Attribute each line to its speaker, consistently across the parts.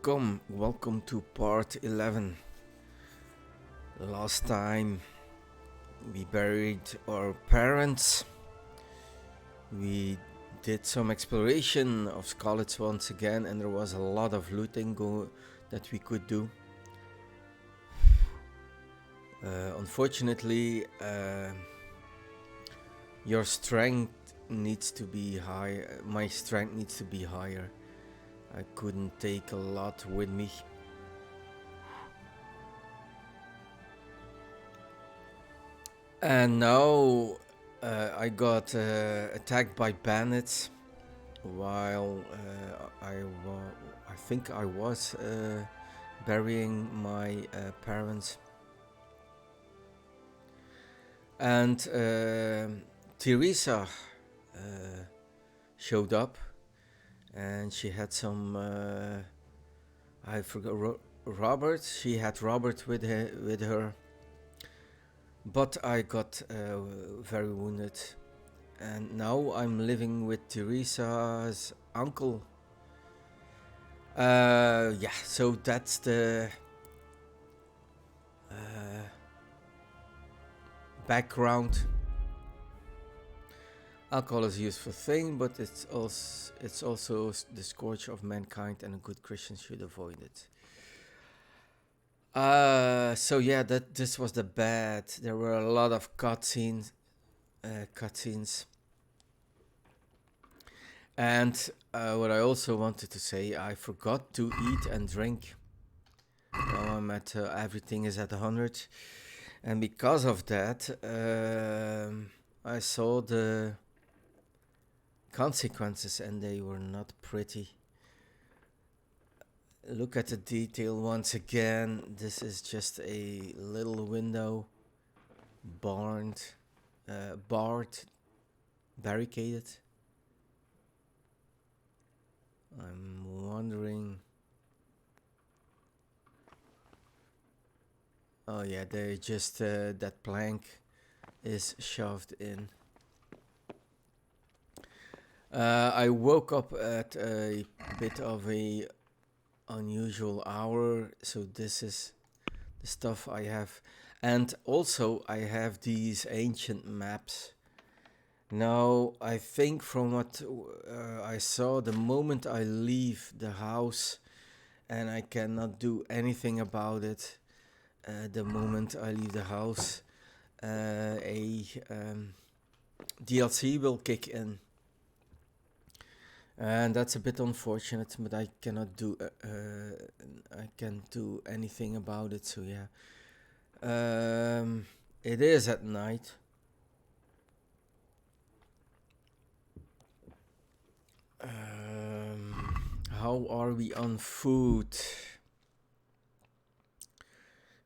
Speaker 1: Welcome to part 11. Last time we buried our parents. We did some exploration of Scarlets once again, and there was a lot of looting that we could do. Unfortunately, your strength needs to be high. My strength needs to be higher. I couldn't take a lot with me. And now I got attacked by bandits while I think I was burying my parents. And Teresa showed up, and she had some I forgot Robert. She had Robert with her, but I got very wounded, and now I'm living with Teresa's uncle. Yeah, so that's the background. Alcohol is a useful thing, but it's also the scourge of mankind, and a good Christian should avoid it. So yeah, this was the bad. There were a lot of cutscenes, and what I also wanted to say, I forgot to eat and drink. Now I'm at everything is at 100, and because of that, I saw the consequences, and they were not pretty. Look at the detail once again. This is just a little window, barred, barricaded. I'm wondering. Oh yeah, they just that plank is shoved in. I woke up at a bit of a unusual hour, so this is the stuff I have, and also I have these ancient maps. Now I think from what I saw, the moment I leave the house, and I cannot do anything about it, the moment I leave the house, a DLC will kick in. And that's a bit unfortunate, but I cannot do I can't do anything about it. So yeah, it is at night. How are we on food?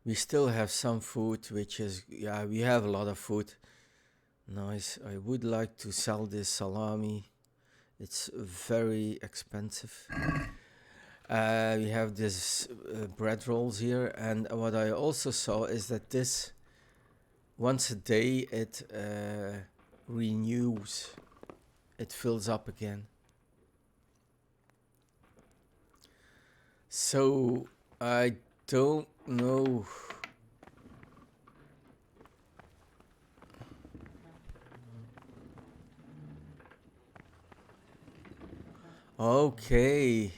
Speaker 1: We still have some food, which is we have a lot of food. Nice. I would like to sell this salami. It's very expensive. We have this bread rolls here, and what I also saw is that this once a day it renews. It fills up again. So I don't know. Okay.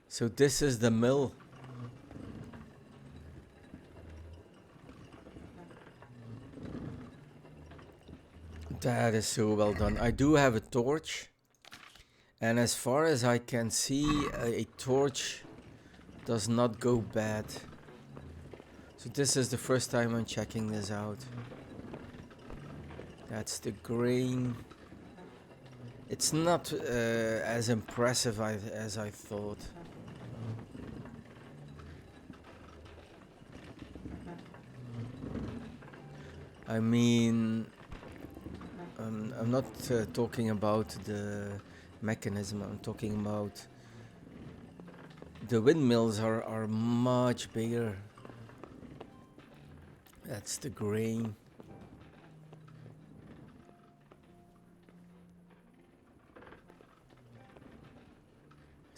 Speaker 1: So this is the mill. That is so well done. I do have a torch. And as far as I can see, a torch does not go bad. So this is the first time I'm checking this out. That's the grain. It's not as impressive as I thought. I mean, I'm not talking about the mechanism. I'm talking about the windmills are much bigger. That's the grain.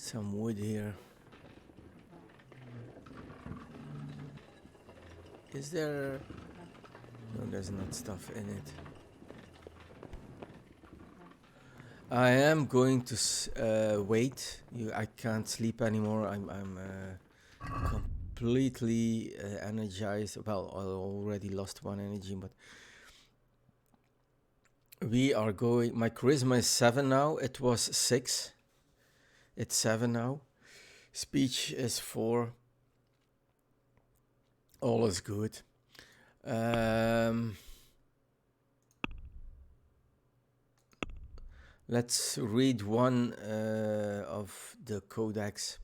Speaker 1: some wood here. Is there... No, there's not stuff in it. I am going to wait. I can't sleep anymore. I'm completely energized. Well, I already lost one energy, but we are going. My charisma is 7 now. It was 6. It's 7 now. Speech is 4. All is good. Let's read one of the codex.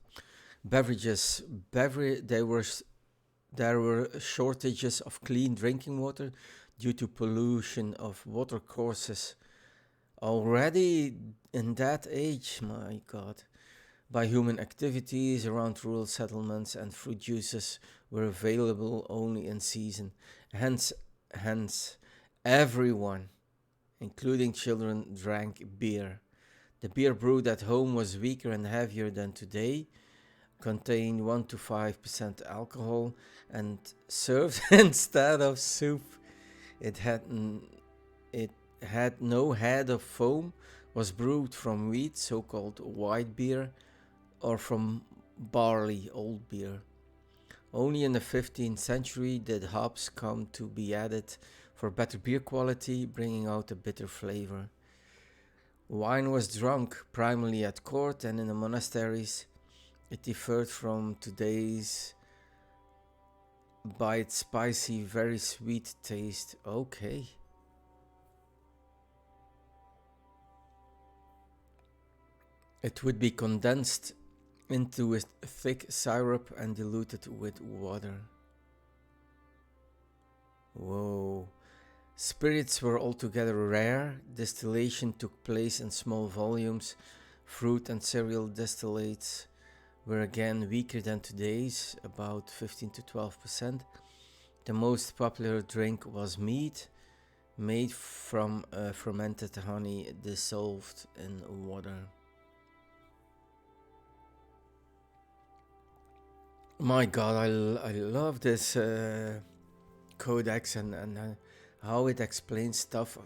Speaker 1: Beverages. There were shortages of clean drinking water due to pollution of water courses. Already in that age, my God. By human activities around rural settlements, and fruit juices were available only in season. Hence, everyone, including children, drank beer. The beer brewed at home was weaker and heavier than today, contained 1 to 5% alcohol, and served instead of soup. It had no head of foam, was brewed from wheat, so-called white beer, or from barley, old beer. Only in the 15th century did hops come to be added for better beer quality, bringing out a bitter flavor. Wine was drunk primarily at court and in the monasteries. It differed from today's by its spicy, very sweet taste. Okay. It would be condensed into a thick syrup and diluted with water. Whoa. Spirits were altogether rare. Distillation took place in small volumes. Fruit and cereal distillates were again weaker than today's, about 15 to 12%. The most popular drink was mead, made from fermented honey dissolved in water. My God, I love this codex and how it explains stuff.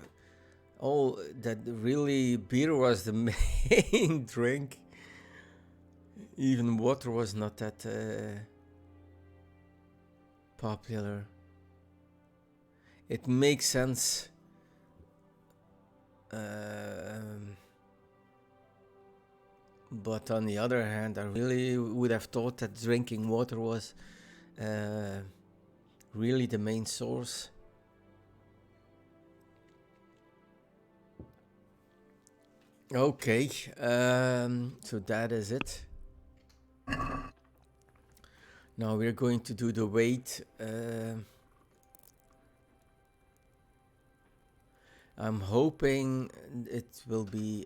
Speaker 1: Oh, that really beer was the main drink. Even water was not that popular. It makes sense. But on the other hand, I really would have thought that drinking water was really the main source. Okay, so that is it. Now we're going to do the weight. I'm hoping it will be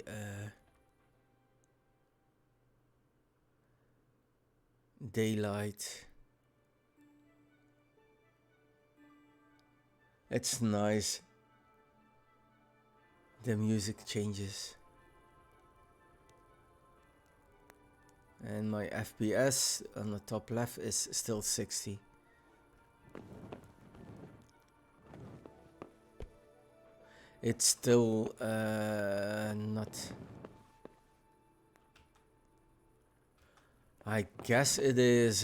Speaker 1: daylight. It's nice. The music changes. And my FPS on the top left is still 60. It's still not. I guess it is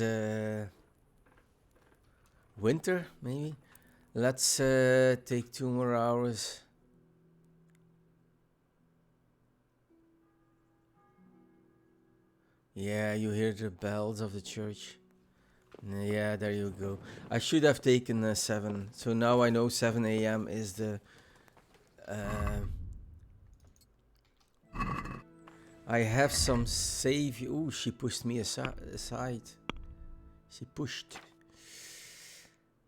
Speaker 1: winter, maybe. Let's take 2 more hours. Yeah, you hear the bells of the church. Yeah, there you go. I should have taken 7. So now I know 7 a.m. is the... I have some save... Ooh, she pushed me aside. She pushed.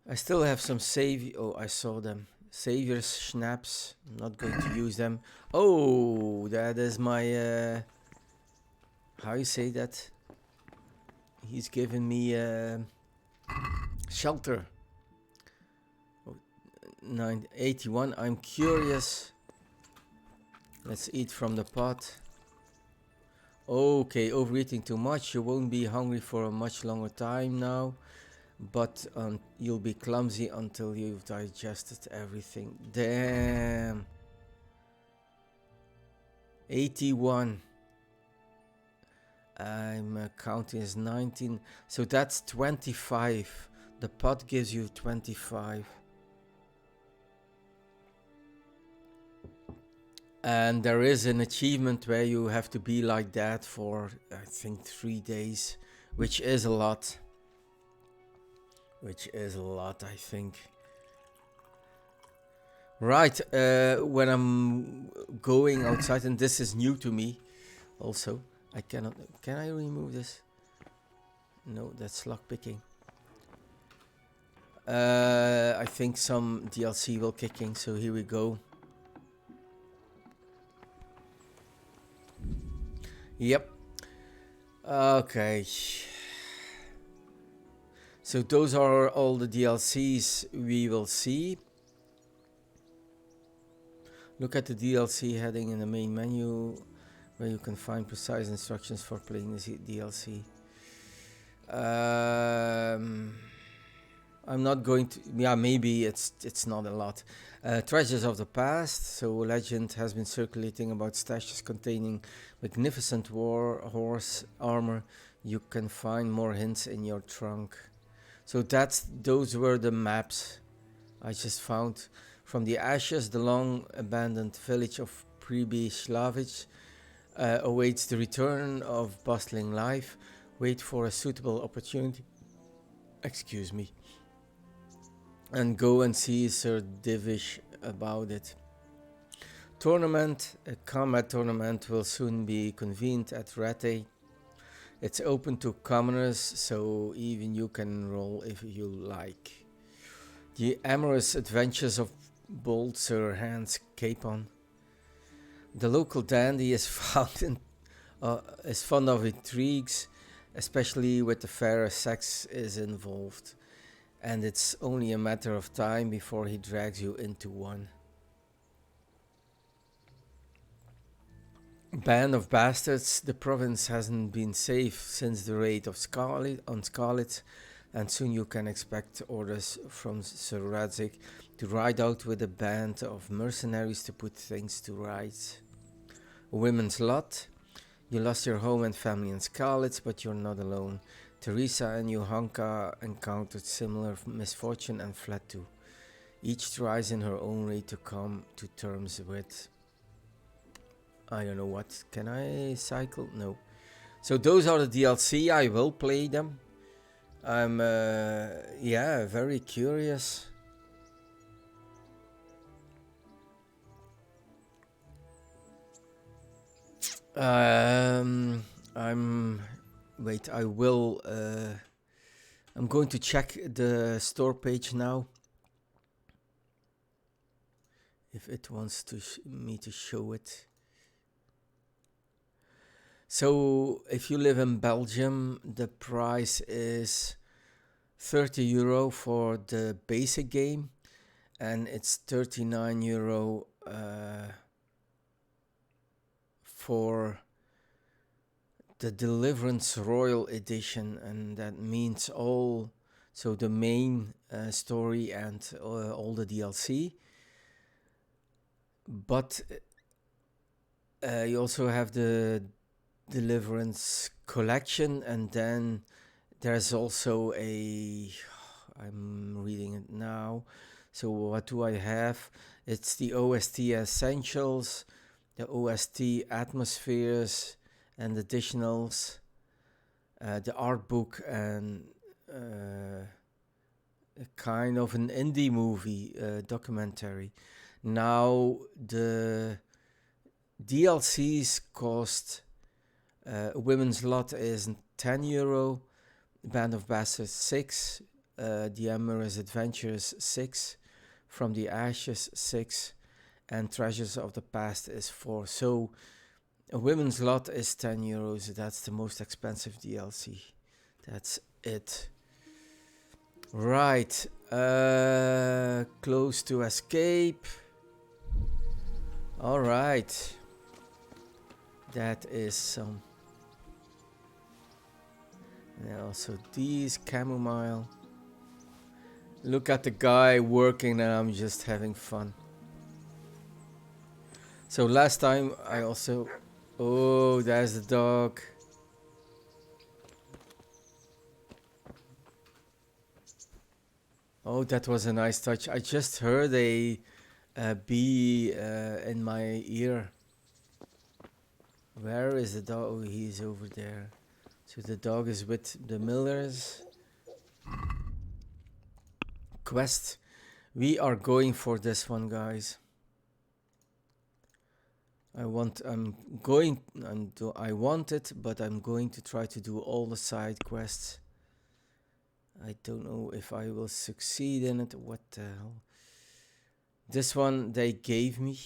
Speaker 1: I still have some save... Oh, I saw them. Saviors, schnapps. I'm not going to use them. Oh, that is my... how you say that? He's given me shelter. 981. I'm curious. Let's eat from the pot. Okay, overeating too much. You won't be hungry for a much longer time now, but you'll be clumsy until you've digested everything. Damn. 81. I'm counting as 19. So that's 25. The pot gives you 25. And there is an achievement where you have to be like that for, I think, 3 days, which is a lot. Which is a lot, I think. Right, when I'm going outside, and this is new to me also, I cannot, can I remove this? No, that's lock picking. I think some DLC will kick in, so here we go. Yep. Okay. So those are all the DLCs we will see. Look at the DLC heading in the main menu, where you can find precise instructions for playing the DLC. I'm not going to, yeah, maybe it's not a lot. Treasures of the past. So legend has been circulating about stashes containing magnificent war horse armor. You can find more hints in your trunk. So those were the maps I just found. From the ashes, the long abandoned village of Pribislavic awaits the return of bustling life. Wait for a suitable opportunity. Excuse me. And go and see Sir Divish about it. Tournament, a combat tournament will soon be convened at Rattay. It's open to commoners, so even you can roll if you like. The amorous adventures of bold Sir Hans Capon. The local dandy is fond of intrigues, especially with the fairer sex is involved. And it's only a matter of time before he drags you into one. Band of Bastards. The province hasn't been safe since the raid of Scarlet, and soon you can expect orders from Sir Radzik to ride out with a band of mercenaries to put things to rights. A women's lot. You lost your home and family in Scarlet, but you're not alone. Teresa and Johanka encountered similar misfortune and fled too. Each tries in her own way to come to terms with, I don't know what. Can I cycle? No. So those are the DLC. I will play them. I'm very curious. Wait, I'm going to check the store page now. If it wants to me to show it. So if you live in Belgium, the price is €30 for the basic game, and it's €39 for the Deliverance Royal Edition, and that means so the main story and all the DLC. But you also have the Deliverance collection, and then there's also I'm reading it now. So what do I have? It's the OST Essentials, the OST Atmospheres and Additionals, the art book, and a kind of an indie movie documentary. Now the DLCs cost, Women's Lot is €10, Band of Bastards 6, The Amorous Adventures 6, From the Ashes 6, and Treasures of the Past is 4. So a Women's Lot is €10. That's the most expensive DLC. That's it. Right. Close to escape. All right. That is some. And also these chamomile. Look at the guy working and I'm just having fun. So last time I also... Oh, there's the dog. Oh, that was a nice touch. I just heard a bee in my ear. Where is the dog? Oh, he's over there. So the dog is with the Millers. Quest. We are going for this one, guys. I want it, but I'm going to try to do all the side quests. I don't know if I will succeed in it. What the hell? This one they gave me.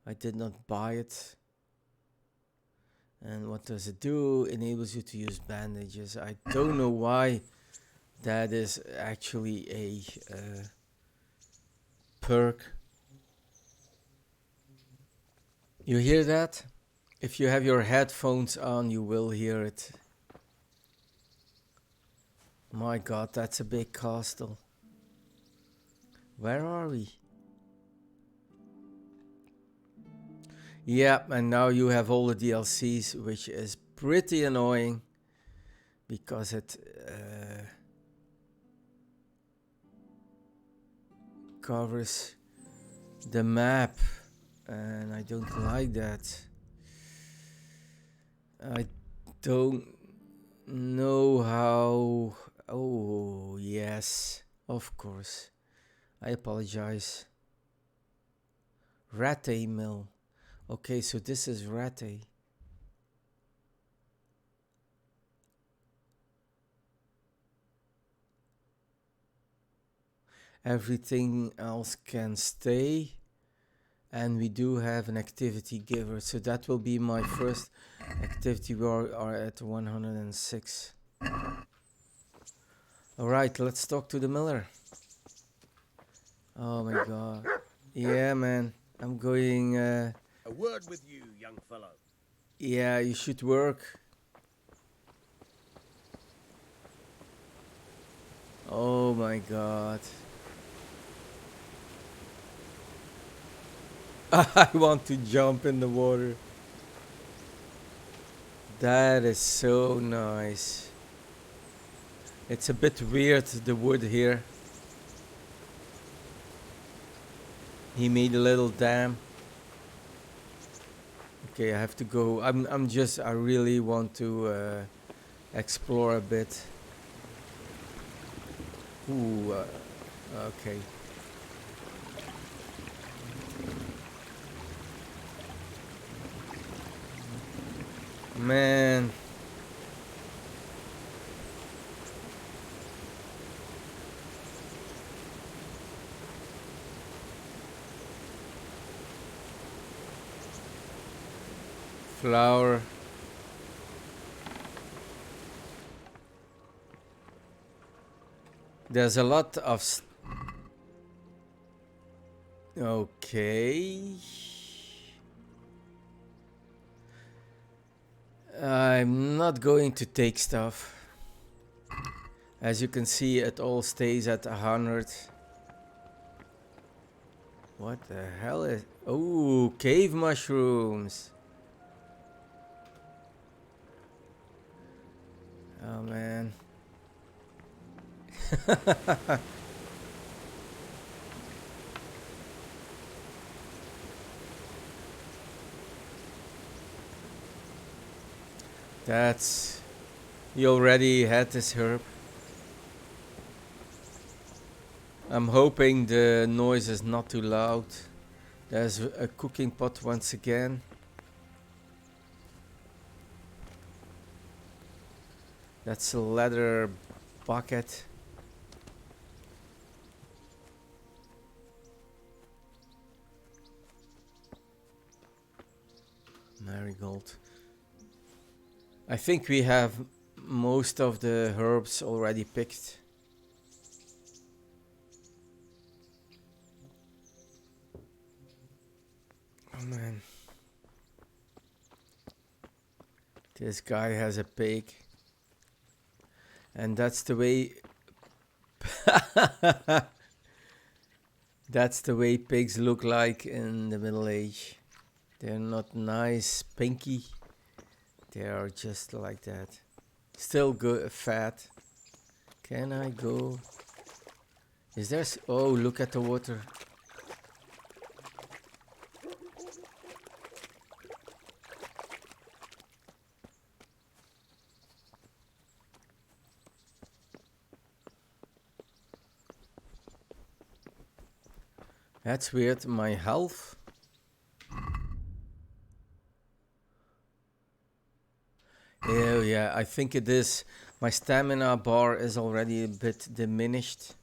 Speaker 1: I did not buy it. And what does it do? Enables you to use bandages. I don't know why that is actually a perk. You hear that? If you have your headphones on, you will hear it. My god, that's a big castle. Where are we? Yeah, and now you have all the DLCs, which is pretty annoying because it covers the map, and I don't like that. I don't know how... Oh, yes, of course. I apologize. Rattay mill. Okay, so this is Rattay. Everything else can stay. And we do have an activity giver. So that will be my first activity. We are at 106. Alright, let's talk to the miller. Oh my god. Yeah, man. I'm going...
Speaker 2: A word with you, young fellow.
Speaker 1: Yeah, you should work. Oh my god. I want to jump in the water. That is so nice. It's a bit weird, the wood here. He made a little dam. Okay, I have to go. I really want to explore a bit. Ooh, okay. Man. Flower. There's a lot of... Okay. I'm not going to take stuff. As you can see, it all stays at 100. What the hell is... Oh, cave mushrooms. Oh, man. That's... You already had this herb. I'm hoping the noise is not too loud. There's a cooking pot once again. That's a leather bucket. Marigold. I think we have most of the herbs already picked. Oh man. This guy has a pig. And that's the way... That's the way pigs look like in the Middle Age. They're not nice, pinky. They are just like that. Still good, fat. Can I go? Is there... Oh, look at the water. That's weird. My health. Oh yeah, I think it is. My stamina bar is already a bit diminished.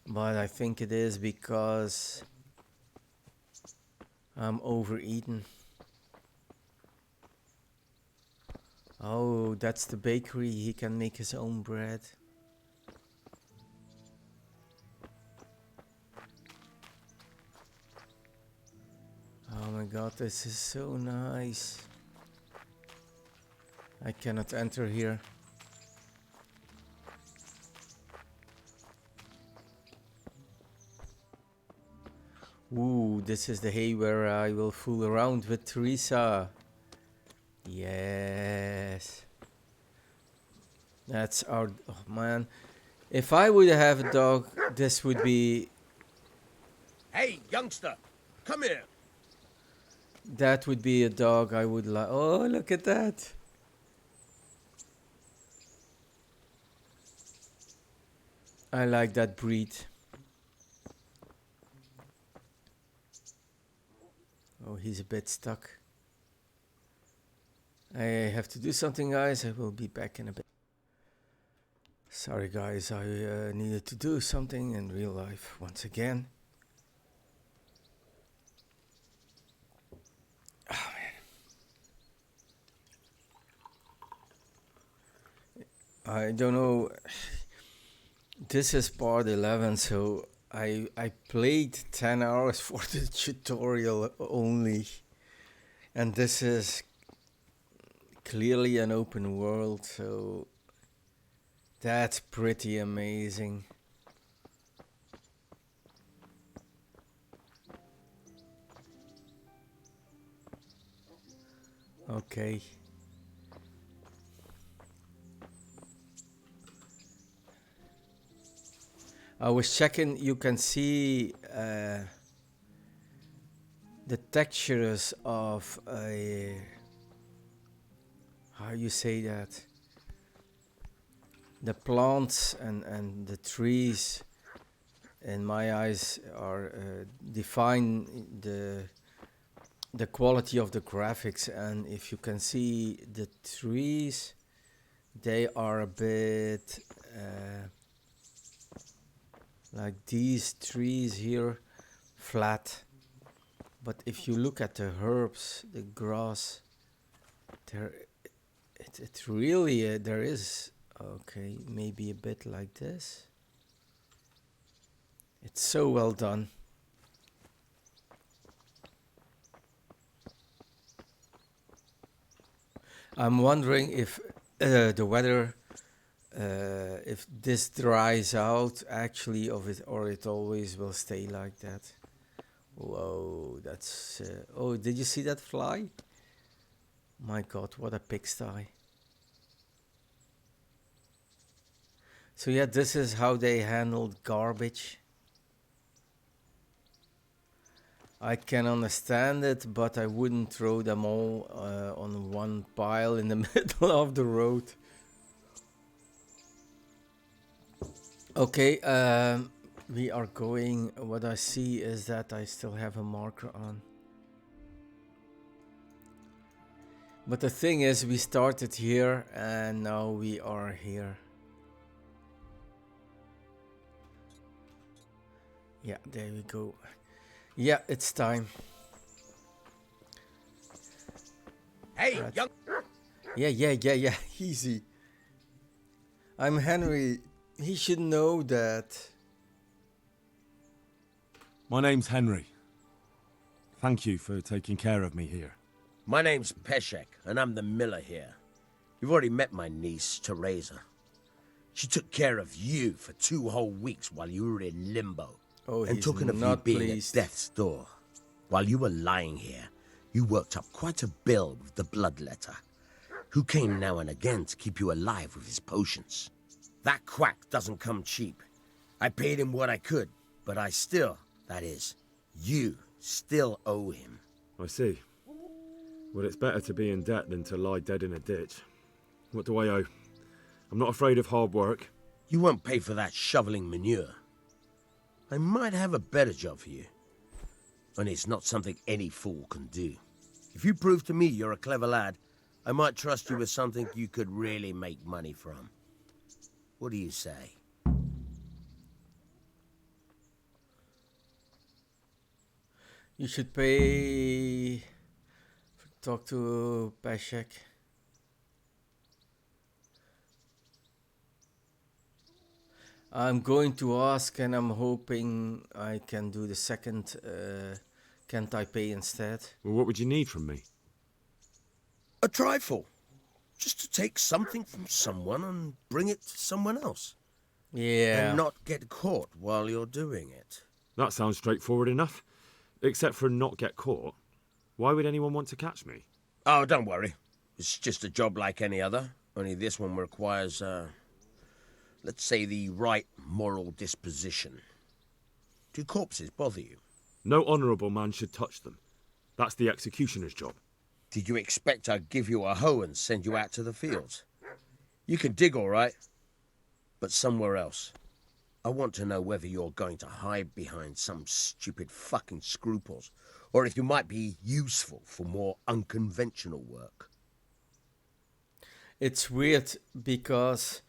Speaker 1: But I think it is because I'm overeaten. Oh, that's the bakery. He can make his own bread. Oh my god, this is so nice. I cannot enter here. Ooh, this is the hay where I will fool around with Teresa. Yes. That's our... Oh man. If I would have a dog, this would be...
Speaker 2: Hey, youngster, come here.
Speaker 1: That would be a dog I would like. Oh, look at that. I like that breed. Oh, he's a bit stuck. I have to do something, guys. I will be back in a bit. Sorry, guys. I needed to do something in real life once again. Oh, man. I don't know. This is part 11, so I played 10 hours for the tutorial only. And this is clearly an open world, so that's pretty amazing. Okay. I was checking, you can see the textures of a... How you say that? The plants and the trees, in my eyes, are define the quality of the graphics. And if you can see the trees, they are a bit like these trees here, flat. But if you look at the herbs, the grass, there, it really there is. Okay, maybe a bit like this. It's so well done. I'm wondering if the weather, if this dries out actually, or it always will stay like that. Whoa, that's... oh, did you see that fly? My god, what a pigsty. So yeah, this is how they handled garbage. I can understand it, but I wouldn't throw them all on one pile in the middle of the road. Okay, we are going. What I see is that I still have a marker on. But the thing is, we started here and now we are here. Yeah, there we go. Yeah, it's time.
Speaker 2: Hey, young...
Speaker 1: Yeah, easy. I'm Henry. He should know that.
Speaker 3: My name's Henry. Thank you for taking care of me here.
Speaker 2: My name's Peshek, and I'm the miller here. You've already met my niece, Teresa. She took care of you for 2 whole weeks while you were in limbo.
Speaker 1: Oh,
Speaker 2: And
Speaker 1: he's
Speaker 2: talking of you
Speaker 1: not
Speaker 2: being
Speaker 1: pleased.
Speaker 2: at death's door, while you were lying here, you worked up quite a bill with the bloodletter, who came now and again to keep you alive with his potions. That quack doesn't come cheap. I paid him what I could, but I still, that is, you still owe him.
Speaker 3: I see. Well, it's better to be in debt than to lie dead in a ditch. What do I owe? I'm not afraid of hard work.
Speaker 2: You won't pay for that shoveling manure. I might have a better job for you. And it's not something any fool can do. If you prove to me you're a clever lad, I might trust you with something you could really make money from. What do you say?
Speaker 1: You should pay... Talk to Pashek. I'm going to ask, and I'm hoping I can do the second. Can't I pay instead?
Speaker 3: Well, what would you need from me?
Speaker 2: A trifle. Just to take something from someone and bring it to someone else.
Speaker 1: Yeah.
Speaker 2: And not get caught while you're doing it.
Speaker 3: That sounds straightforward enough. Except for not get caught. Why would anyone want to catch me?
Speaker 2: Oh, don't worry. It's just a job like any other. Only this one requires, let's say, the right moral disposition. Do corpses bother you?
Speaker 3: No honourable man should touch them. That's the executioner's job.
Speaker 2: Did you expect I'd give you a hoe and send you out to the fields? You can dig all right, but somewhere else. I want to know whether you're going to hide behind some stupid fucking scruples, or if you might be useful for more unconventional work.
Speaker 1: It's weird because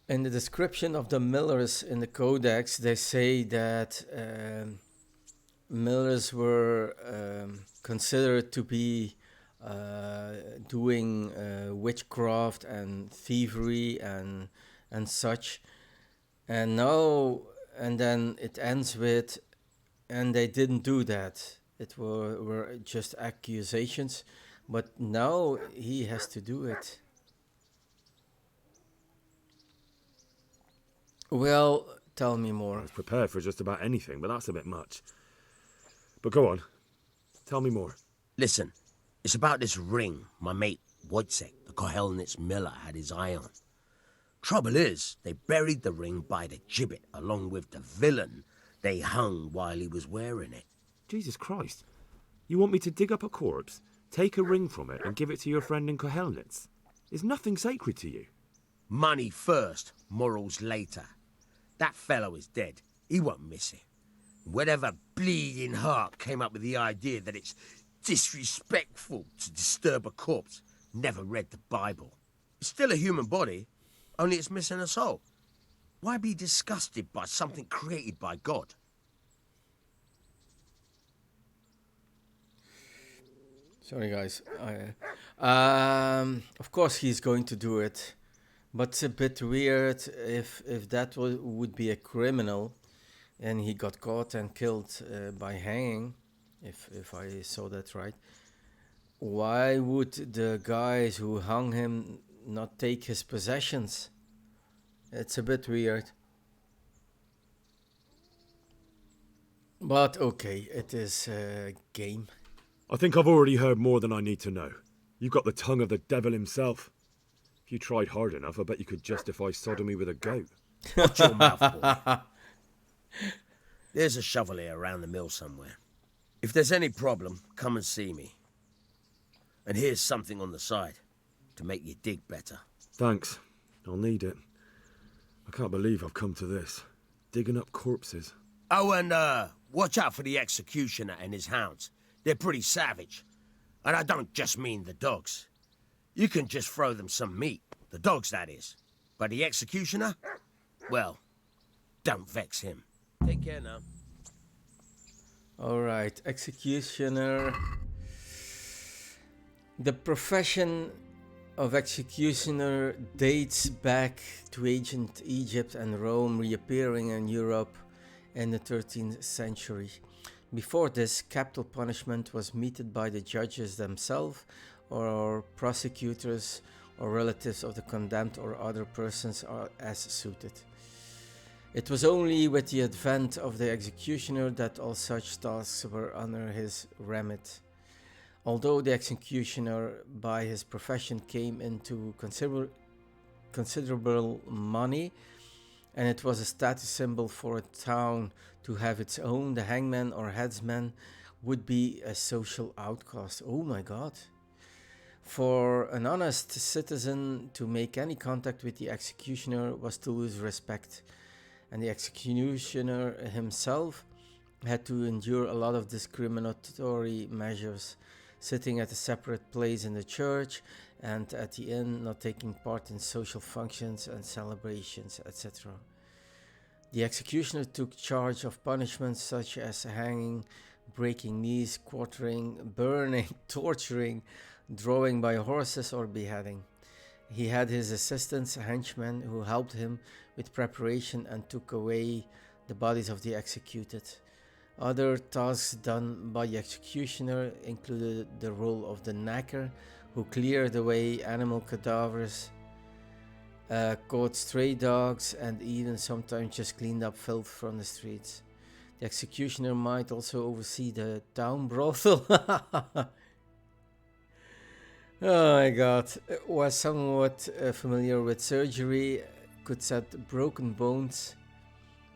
Speaker 1: in the description of the millers in the codex, they say that millers were considered to be doing witchcraft and thievery and such. And now, and then it ends with, and they didn't do that. It were just accusations, but now he has to do it. Well, tell me
Speaker 3: I
Speaker 1: more.
Speaker 3: was prepared for just about anything, but that's a bit much. But go on. Tell me more.
Speaker 2: Listen, it's about this ring my mate Wojciech, the Kohelnitz miller, had his eye on. Trouble is, they buried the ring by the gibbet along with the villain they hung while he was wearing it.
Speaker 3: Jesus Christ. You want me to dig up a corpse, take a ring from it, and give it to your friend in Kohelnitz? Is nothing sacred to you?
Speaker 2: Money first, morals later. That fellow is dead. He won't miss it. Whatever bleeding heart came up with the idea that it's disrespectful to disturb a corpse never read the Bible. It's still a human body, only it's missing a soul. Why be disgusted by something created by God?
Speaker 1: Sorry, guys. Of course, he's going to do it, but it's a bit weird if that would be a criminal, and he got caught and killed by hanging. If I saw that right, why would the guys who hung him not take his possessions? It's a bit weird. But okay, it is a game.
Speaker 3: I think I've already heard more than I need to know. You've got the tongue of the devil himself. If you tried hard enough, I bet you could justify sodomy with a goat.
Speaker 2: Watch your mouth, boy. There's a shovel here around the mill somewhere. If there's any problem, come and see me. And here's something on the side to make you dig better.
Speaker 3: Thanks. I'll need it. I can't believe I've come to this. Digging up corpses.
Speaker 2: Oh, and watch out for the executioner and his hounds. They're pretty savage. And I don't just mean the dogs. You can just throw them some meat. The dogs, that is. But the executioner? Well, don't vex him. Take care now.
Speaker 1: All right, executioner. The profession of executioner dates back to ancient Egypt and Rome, reappearing in Europe in the 13th century. Before this, capital punishment was meted by the judges themselves or prosecutors or relatives of the condemned or other persons as suited. It was only with the advent of the executioner that all such tasks were under his remit. Although the executioner, by his profession, came into considerable money, and it was a status symbol for a town to have its own, the hangman or headsman would be a social outcast. Oh my god. For an honest citizen to make any contact with the executioner was to lose respect, and the executioner himself had to endure a lot of discriminatory measures, sitting at a separate place in the church and at the inn, not taking part in social functions and celebrations, etc. The executioner took charge of punishments such as hanging, breaking knees, quartering, burning, torturing, drawing by horses, or beheading. He had his assistants, henchmen, who helped him with preparation and took away the bodies of the executed. Other tasks done by the executioner included the role of the knacker, who cleared away animal cadavers, caught stray dogs, and even sometimes just cleaned up filth from the streets. The executioner might also oversee the town brothel. Oh my god. Was somewhat familiar with surgery, could set broken bones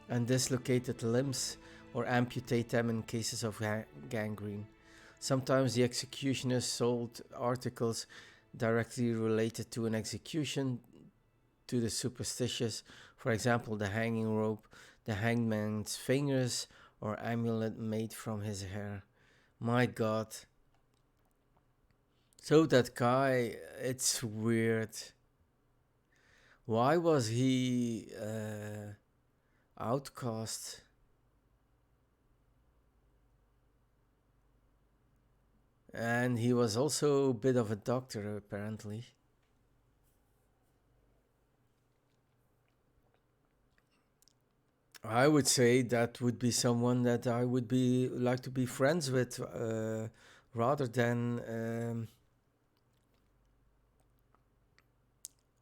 Speaker 1: and dislocated limbs or amputate them in cases of gangrene. Sometimes the executioners sold articles directly related to an execution to the superstitious, for example, the hanging rope, the hangman's fingers, or amulet made from his hair. My god. So that guy, it's weird. Why was he outcast? And he was also a bit of a doctor, apparently. I would say that would be someone that I would be like to be friends with, rather than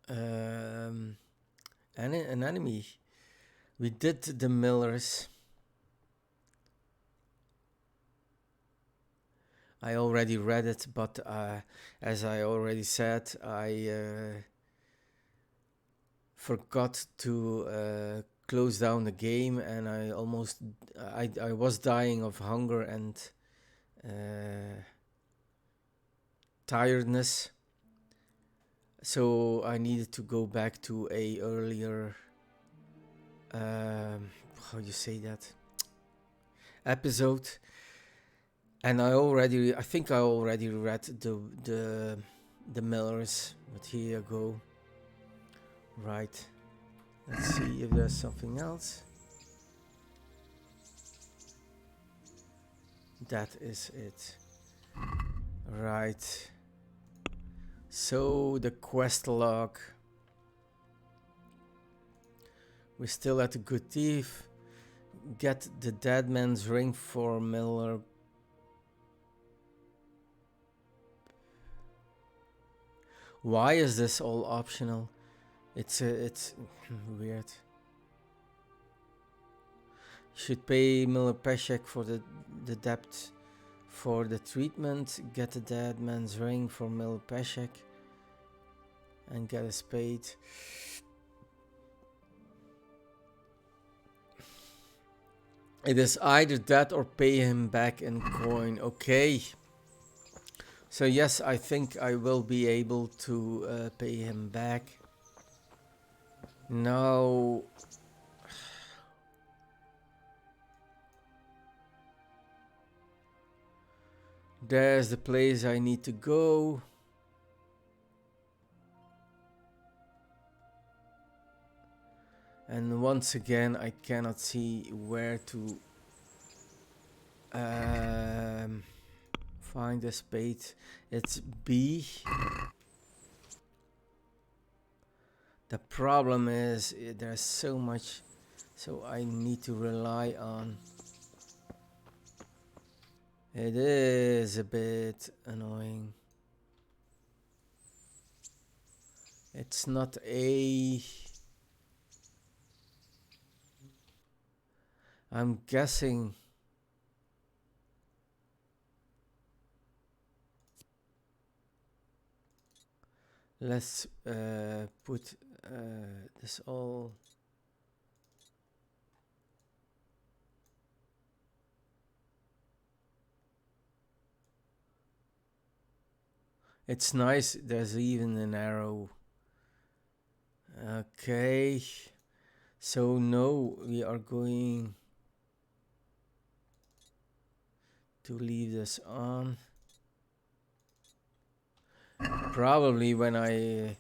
Speaker 1: an enemy. We did the Millers. I already read it, but as I already said, I forgot to close down the game, and I was dying of hunger and tiredness. So I needed to go back to a earlier, how you say that, episode. And I think I already read the Millers, but here you go. Right. Let's see if there's something else. That is it. Right. So the quest log. We're still at the good thief. Get the dead man's ring for Miller. Why is this all optional? It's weird. Should pay Miller Peshek for the debt for the treatment. Get the dead man's ring for Miller Peshek and get a spade. It is either that or pay him back in coin. Okay. So yes, I think I will be able to pay him back. Now, there's the place I need to go. And once again, I cannot see where to find a spade. It's B. The problem is there's so much, so I need to rely on. It is a bit annoying. It's not a... I'm guessing... Let's put this all... It's nice, there's even an arrow. Okay. So no, we are going to leave this on. Probably when I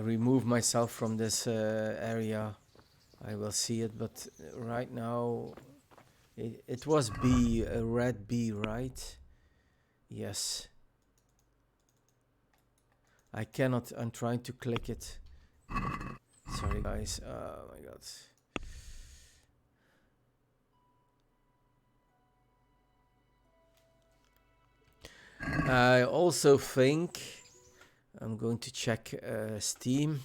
Speaker 1: remove myself from this area, I will see it, but right now it was B, a red B, right? Yes. I cannot, I'm trying to click it. Sorry guys, oh my god. I also think I'm going to check Steam,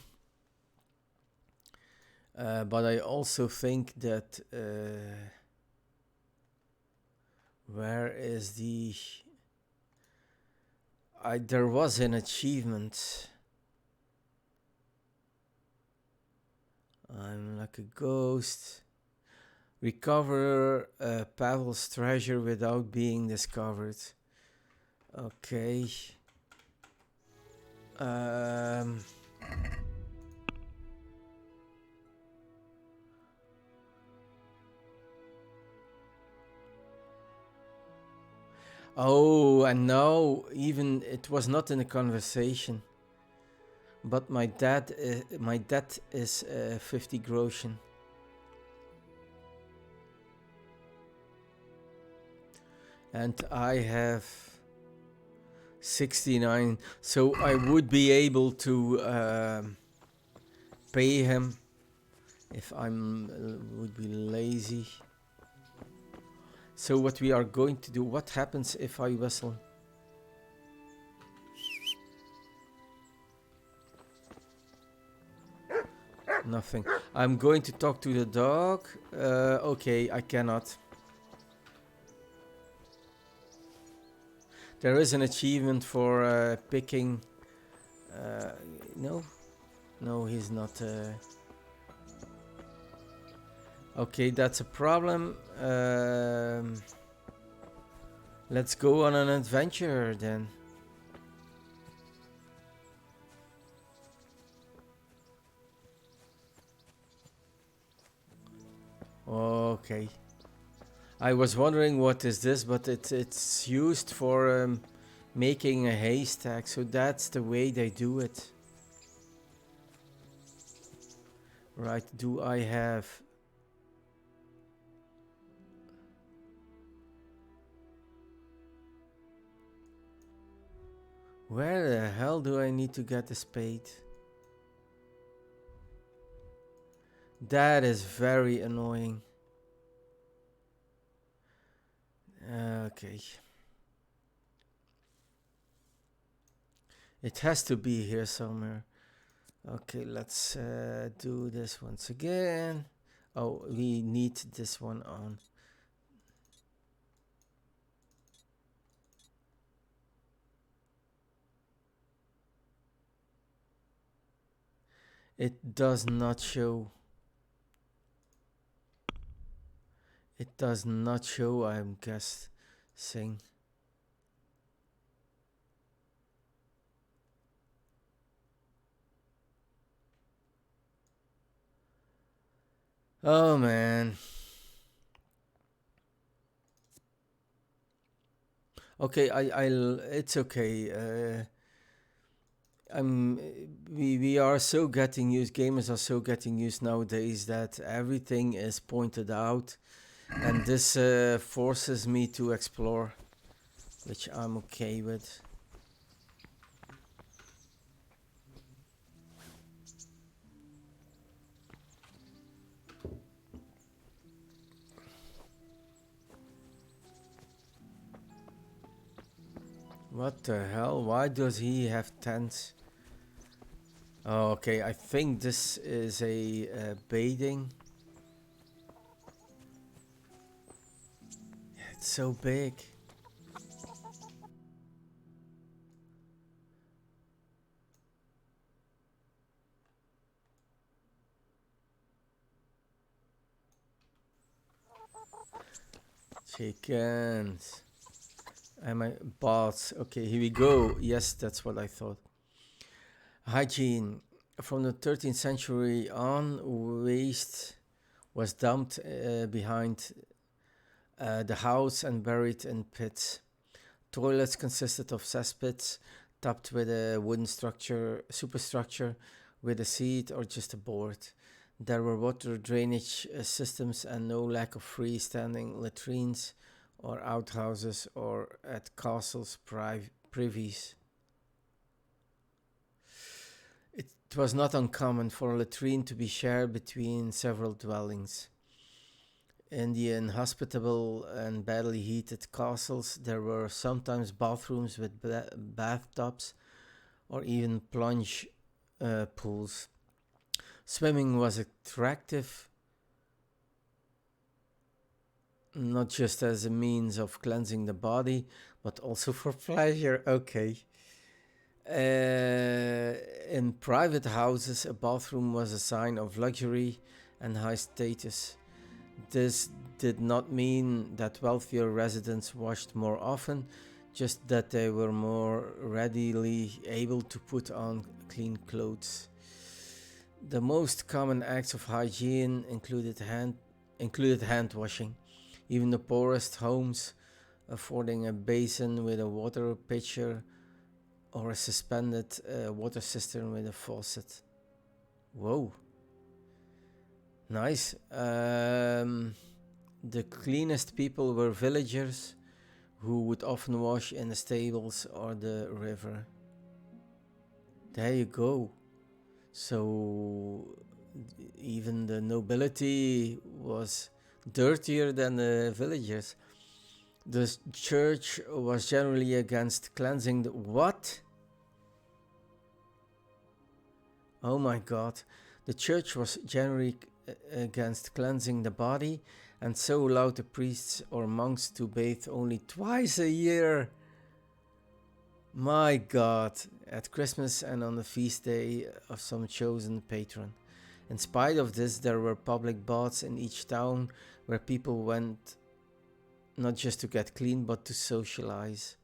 Speaker 1: but I also think that where is the... there was an achievement. I'm like a ghost. Recover Pavel's treasure without being discovered. Okay. Oh, and now even it was not in a conversation. But my debt is 50 groschen. And I have 69, so I would be able to pay him if I'm would be lazy. So what we are going to do, what happens if I whistle? Nothing. I'm going to talk to the dog. Okay, I cannot. There is an achievement for picking... no? No, he's not... Okay, that's a problem. Let's go on an adventure then. Okay. I was wondering what is this, but it's used for making a haystack, so that's the way they do it. Right, do I have... Where the hell do I need to get the spade? That is very annoying. Okay. It has to be here somewhere. Okay, let's do this once again. Oh, we need this one on. It does not show. It does not show, I'm guessing. Oh man. Okay, it's okay. We are so getting used, gamers are so getting used nowadays that everything is pointed out, and this forces me to explore, which I'm okay with. What the hell? Why does he have tents? Okay, I think this is a bathing. It's so big. Chickens. Am I bots? Okay, here we go. Yes, that's what I thought. Hygiene. From the 13th century on, waste was dumped behind the house and buried in pits. Toilets consisted of cesspits topped with a wooden superstructure with a seat or just a board. There were water drainage systems and no lack of freestanding latrines or outhouses or at castles' privies. It was not uncommon for a latrine to be shared between several dwellings. In the inhospitable and badly heated castles, there were sometimes bathrooms with bathtubs or even plunge pools. Swimming was attractive, not just as a means of cleansing the body, but also for pleasure. Okay. In private houses, a bathroom was a sign of luxury and high status. This did not mean that wealthier residents washed more often, just that they were more readily able to put on clean clothes. The most common acts of hygiene included hand washing. Even the poorest homes affording a basin with a water pitcher or a suspended water cistern with a faucet. Whoa. Nice. The cleanest people were villagers who would often wash in the stables or the river. There you go. So even the nobility was dirtier than the villagers. The church was generally against cleansing the what? Oh my god. The church was generally against cleansing the body and so allowed the priests or monks to bathe only twice a year. My god, at Christmas and on the feast day of some chosen patron. In spite of this, there were public baths in each town where people went not just to get clean but to socialize.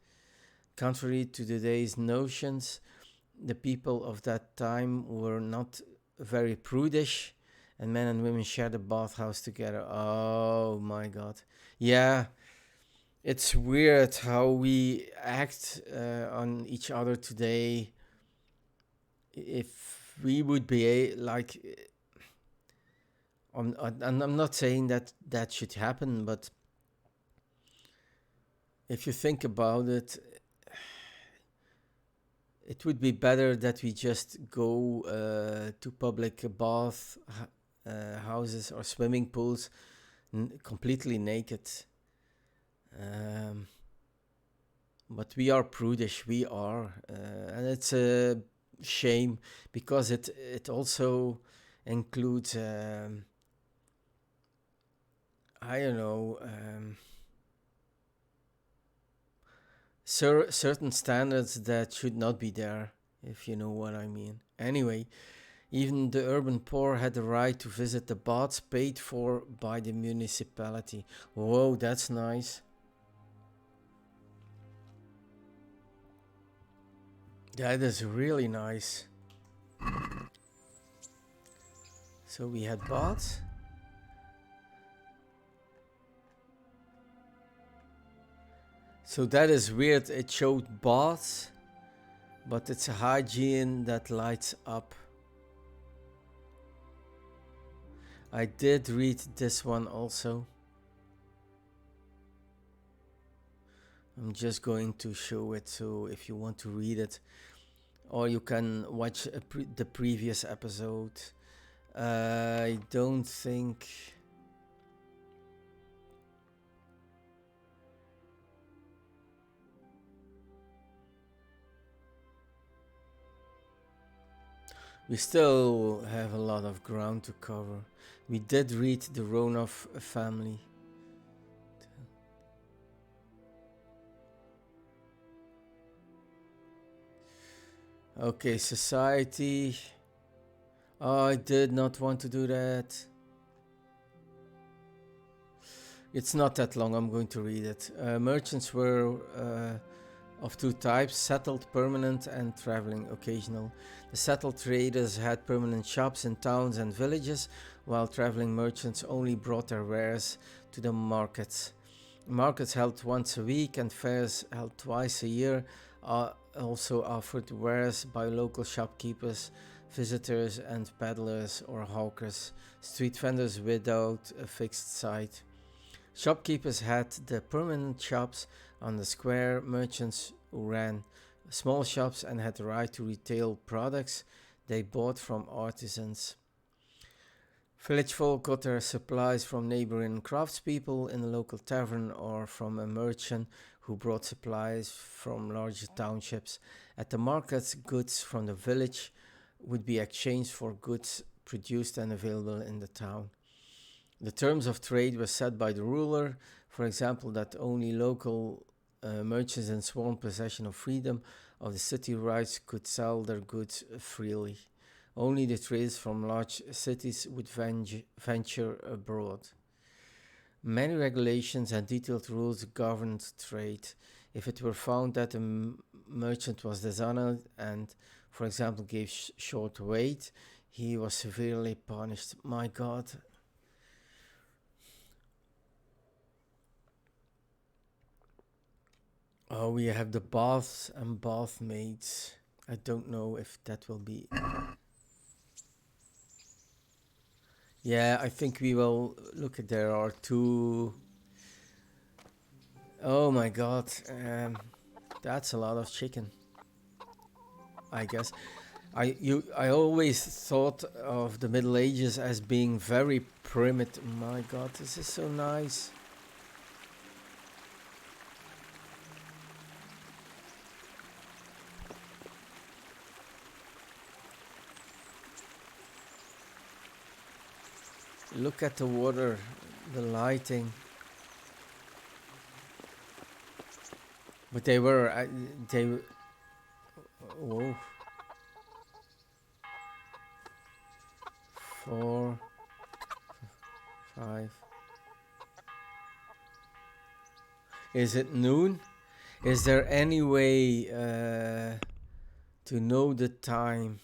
Speaker 1: Contrary to today's notions, the people of that time were not very prudish, and men and women shared a bathhouse together. Oh my god. Yeah, it's weird how we act on each other today. If we would be like, I'm not saying that that should happen, but if you think about it, it would be better that we just go to public bath houses or swimming pools completely naked. But we are prudish, we are, and it's a shame because it also includes I don't know, certain standards that should not be there, if you know what I mean. Anyway, even the urban poor had the right to visit the baths paid for by the municipality. Whoa, that's nice. That is really nice. So we had baths. So that is weird. It showed baths, but it's a hygiene that lights up. I did read this one also. I'm just going to show it, so if you want to read it, or you can watch the previous episode. I don't think... We still have a lot of ground to cover. We did read the Ronoff family. Okay, society. Oh, I did not want to do that. It's not that long, I'm going to read it. Merchants were of two types, settled, permanent, and traveling, occasional. The settled traders had permanent shops in towns and villages, while traveling merchants only brought their wares to the markets. Markets held once a week and fairs held twice a year also offered wares by local shopkeepers, visitors and peddlers or hawkers, street vendors without a fixed site. Shopkeepers had the permanent shops on the square, merchants who ran small shops and had the right to retail products they bought from artisans. Village folk got their supplies from neighboring craftspeople in a local tavern or from a merchant who brought supplies from larger townships. At the markets, goods from the village would be exchanged for goods produced and available in the town. The terms of trade were set by the ruler, for example, that only local merchants in sworn possession of freedom of the city rights could sell their goods freely. Only the traders from large cities would venture abroad. Many regulations and detailed rules governed trade. If it were found that a merchant was dishonored and, for example, gave short weight, he was severely punished. My God. Oh, we have the baths and bath maids. I don't know if that will be... Yeah, I think we will look at there are two. Oh my God, that's a lot of chicken. I guess I always thought of the Middle Ages as being very primitive. My God, this is so nice. Look at the water, the lighting. But they were, whoa. 4, 5. Is it noon? Is there any way to know the time?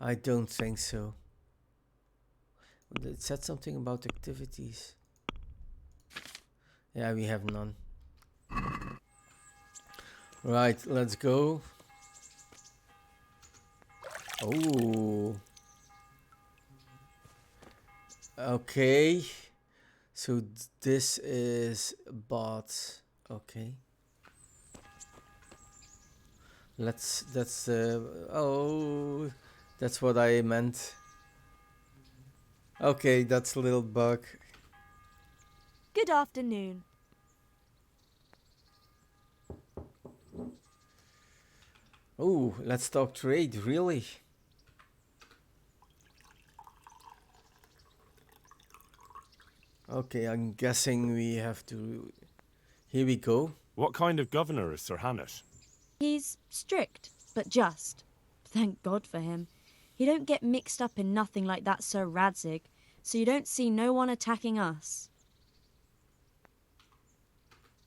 Speaker 1: I don't think so. It said something about activities. Yeah, we have none. Right, let's go. Oh. Okay. So this is bots. Okay. That's oh, that's what I meant. Okay, that's a little bug.
Speaker 4: Good afternoon.
Speaker 1: Oh, let's talk trade, really? Okay, I'm guessing we have to... Here we go.
Speaker 3: What kind of governor is Sir Hannett?
Speaker 4: He's strict, but just. Thank God for him. He don't get mixed up in nothing like that Sir Radzig, so you don't see no one attacking us.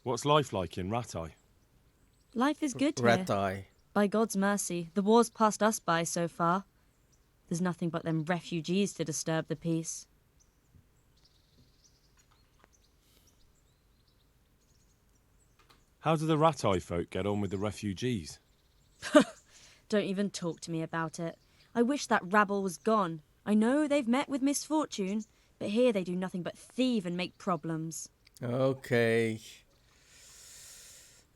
Speaker 3: What's life like in Rattay?
Speaker 4: Life is good here.
Speaker 1: Rattay.
Speaker 4: By God's mercy, the war's passed us by so far. There's nothing but them refugees to disturb the peace.
Speaker 3: How do the Rattay folk get on with the refugees?
Speaker 4: Don't even talk to me about it. I wish that rabble was gone. I know they've met with misfortune, but here they do nothing but thieve and make problems.
Speaker 1: Okay.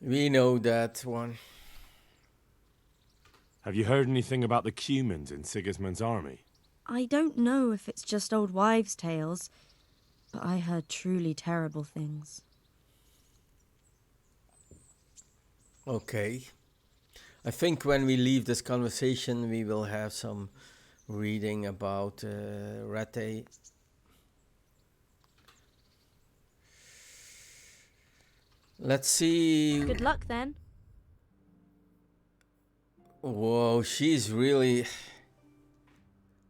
Speaker 1: We know that one.
Speaker 3: Have you heard anything about the Cumans in Sigismund's army?
Speaker 4: I don't know if it's just old wives' tales, but I heard truly terrible things.
Speaker 1: Okay. I think when we leave this conversation, we will have some reading about Rattay. Let's see.
Speaker 4: Good luck then.
Speaker 1: Whoa, she's really...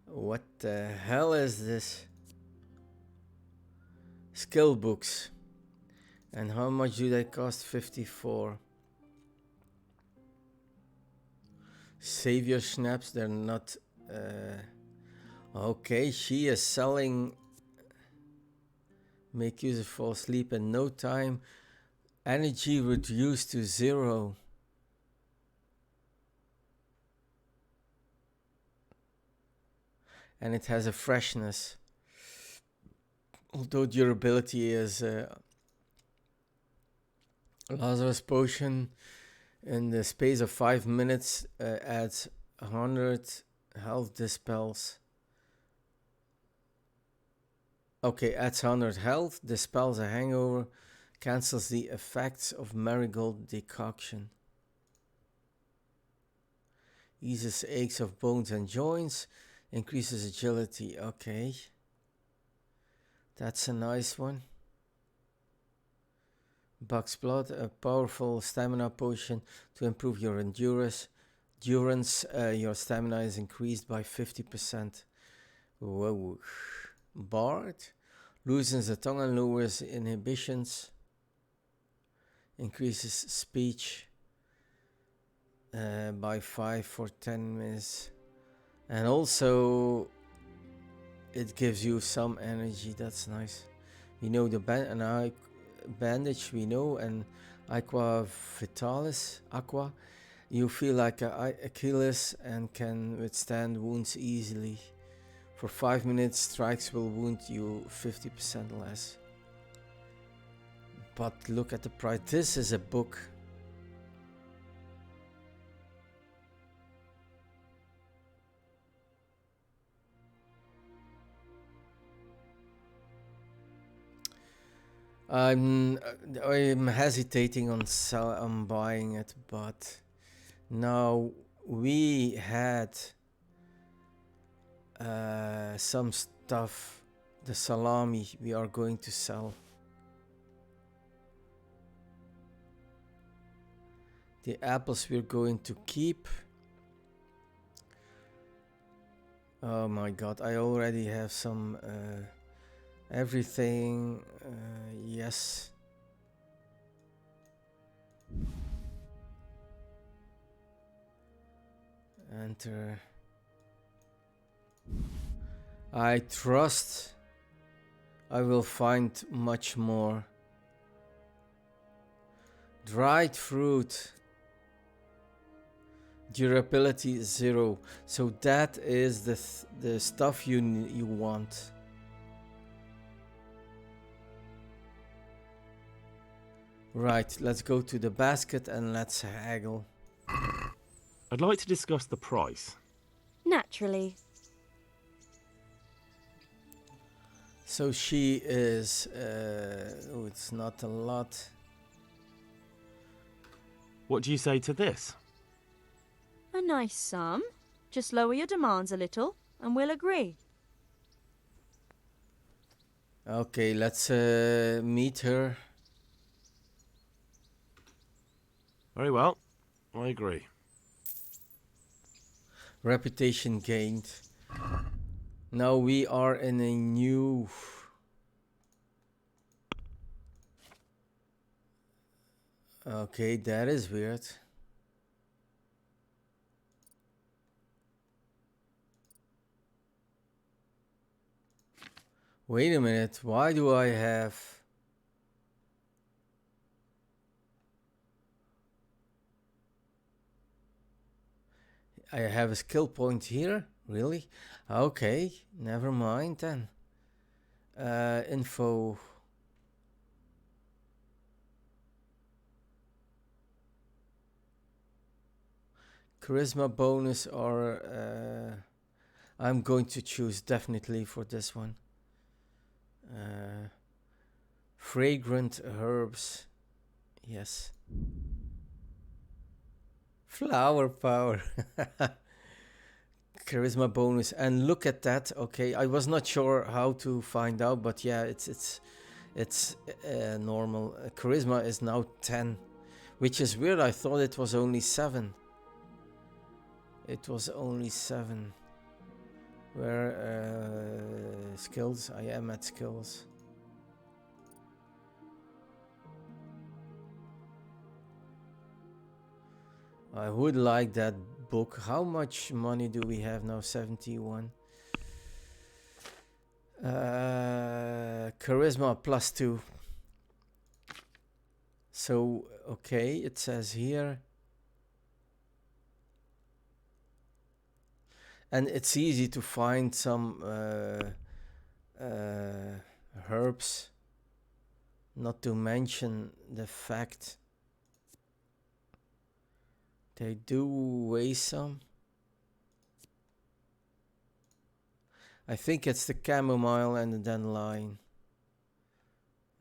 Speaker 1: What the hell is this? Skill books. And how much do they cost? 54. Savior snaps, they're not... okay, she is selling... Make user fall asleep in no time. Energy reduced to 0. And it has a freshness. Although durability is Lazarus potion in the space of 5 minutes adds 100 health dispels. Okay, adds 100 health, dispels a hangover, cancels the effects of marigold decoction. Eases aches of bones and joints, increases agility. Okay. That's a nice one. Buck's Blood, a powerful stamina potion to improve your endurance. Your stamina is increased by 50%. Whoa. Bard, loosens the tongue and lowers inhibitions. Increases speech by 5 for 10 minutes. And also it gives you some energy. That's nice. We know the bandage we know, and aqua vitalis aqua. You feel like Achilles and can withstand wounds easily. For 5 minutes, strikes will wound you 50% less. But look at the price. This is a book. I'm hesitating on buying it, but now we had some stuff, the salami we are going to sell. The apples we're going to keep. Oh my god, I already have some everything. Yes. Enter. I trust I will find much more. Dried fruit. Durability 0. So that is the stuff you want. Right, let's go to the basket and let's haggle.
Speaker 3: I'd like to discuss the price.
Speaker 4: Naturally.
Speaker 1: So she is... oh, it's not a lot.
Speaker 3: What do you say to this?
Speaker 4: A nice sum. Just lower your demands a little and we'll agree.
Speaker 1: Okay, let's meet her.
Speaker 3: Very well, I agree.
Speaker 1: Reputation gained. Now we are in a new... Okay, that is weird. Wait a minute, why do I have... I have a skill point here? Really? Okay, never mind then. Info. Charisma bonus or... I'm going to choose definitely for this one. Fragrant herbs. Yes. Flower power. Charisma bonus. And look at that. Okay, I was not sure how to find out, but yeah, it's normal. Charisma is now 10, which is weird. I thought it was only 7. It was only 7. Where skills? I am at skills. I would like that book. How much money do we have now? 71. Charisma +2. So, okay, it says here. And it's easy to find some herbs. Not to mention the fact they do weigh some. I think it's the chamomile and the dandelion.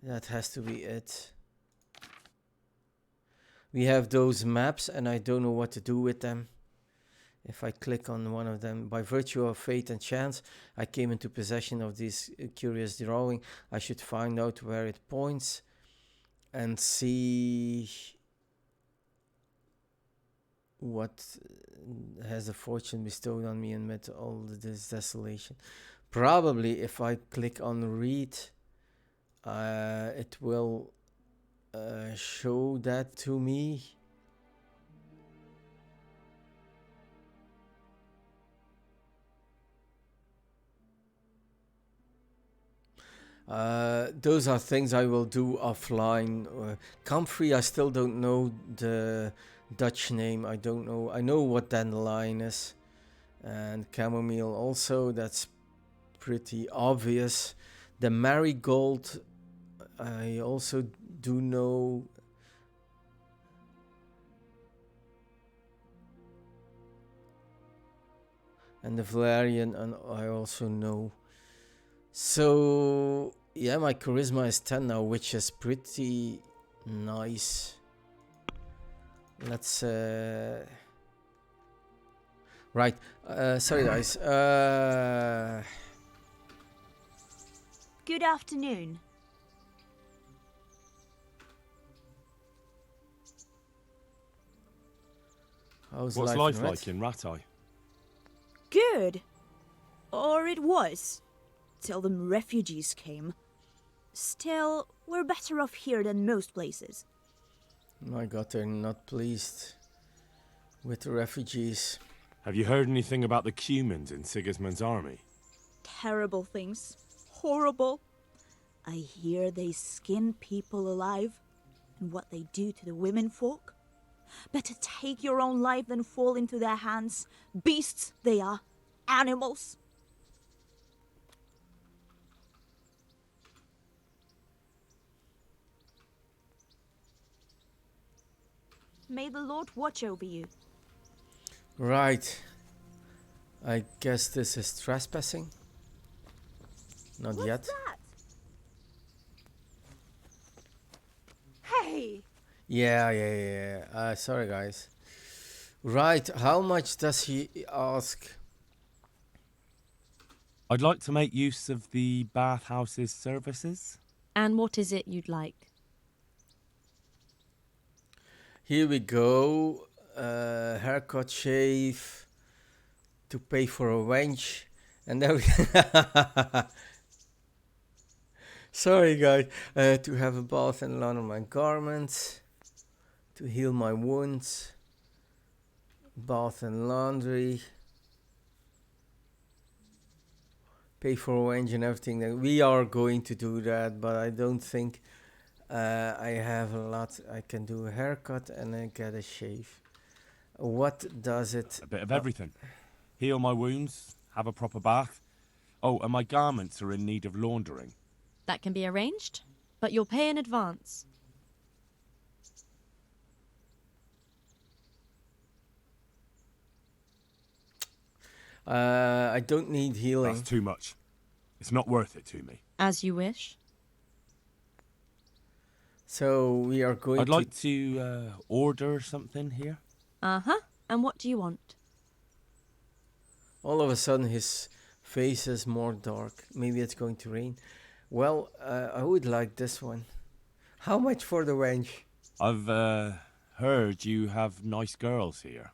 Speaker 1: That has to be it. We have those maps and I don't know what to do with them. If I click on one of them, by virtue of fate and chance, I came into possession of this curious drawing. I should find out where it points and see what has the fortune bestowed on me amid all this desolation. Probably if I click on read, it will show that to me. Those are things I will do offline. Comfrey, I still don't know the Dutch name. I don't know. I know what dandelion is. And chamomile also. That's pretty obvious. The marigold, I also do know. And the valerian, and I also know. So yeah, my charisma is 10 now, which is pretty nice. Let's right, sorry guys.
Speaker 5: Good afternoon.
Speaker 1: How's
Speaker 3: What's
Speaker 1: life
Speaker 3: life like in Rattay?
Speaker 5: Good. Or it was. Till them refugees came. Still, we're better off here than most places.
Speaker 1: My God, they're not pleased with the refugees.
Speaker 3: Have you heard anything about the Cumans in Sigismund's army?
Speaker 5: Terrible things. Horrible. I hear they skin people alive. And what they do to the women folk. Better take your own life than fall into their hands. Beasts they are. Animals. May the Lord watch over you.
Speaker 1: Right. I guess this is trespassing. Not
Speaker 5: What's
Speaker 1: yet.
Speaker 5: that? Hey!
Speaker 1: Yeah. Sorry, guys. Right. How much does he ask?
Speaker 3: I'd like to make use of the Bathhouse's services.
Speaker 4: And what is it you'd like?
Speaker 1: Here we go. Haircut, shave, to pay for a wench, and then we sorry guys. To have a bath and launder my garments, to heal my wounds, bath and laundry, pay for a wench and everything. We are going to do that, but I don't think I have a lot. I can do a haircut and then get a shave. What does it?
Speaker 3: A bit of everything. Heal my wounds, have a proper bath. Oh, and my garments are in need of laundering.
Speaker 4: That can be arranged, but you'll pay in advance.
Speaker 1: I don't need healing.
Speaker 3: That's too much. It's not worth it to me.
Speaker 4: As you wish.
Speaker 1: So we are going
Speaker 3: I'd like to order something here.
Speaker 4: Uh-huh. And what do you want?
Speaker 1: All of a sudden his face is more dark. Maybe it's going to rain. Well, I would like this one. How much for the wench?
Speaker 6: I've heard you have nice girls here.